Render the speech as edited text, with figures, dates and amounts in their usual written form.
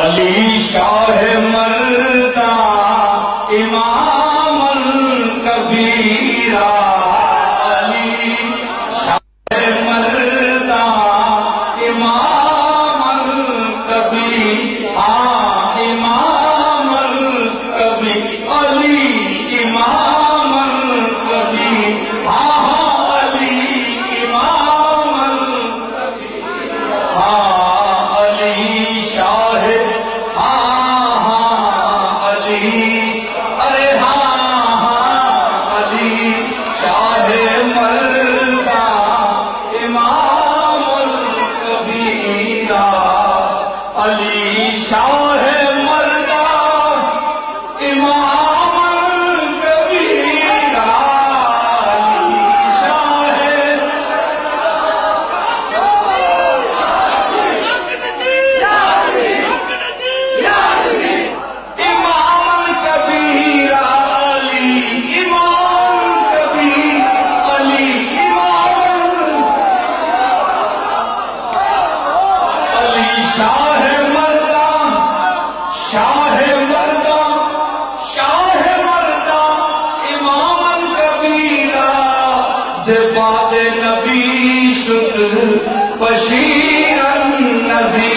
علی شاہ مردہ امام الکبیرہ، علی شاہ مردہ امام الکبیرہ، امام الکبیرہ، علی امام الکبیرہ، علی امام الکبیرہ، علی شاہ بعد نبی شد بشیرا نذیرا،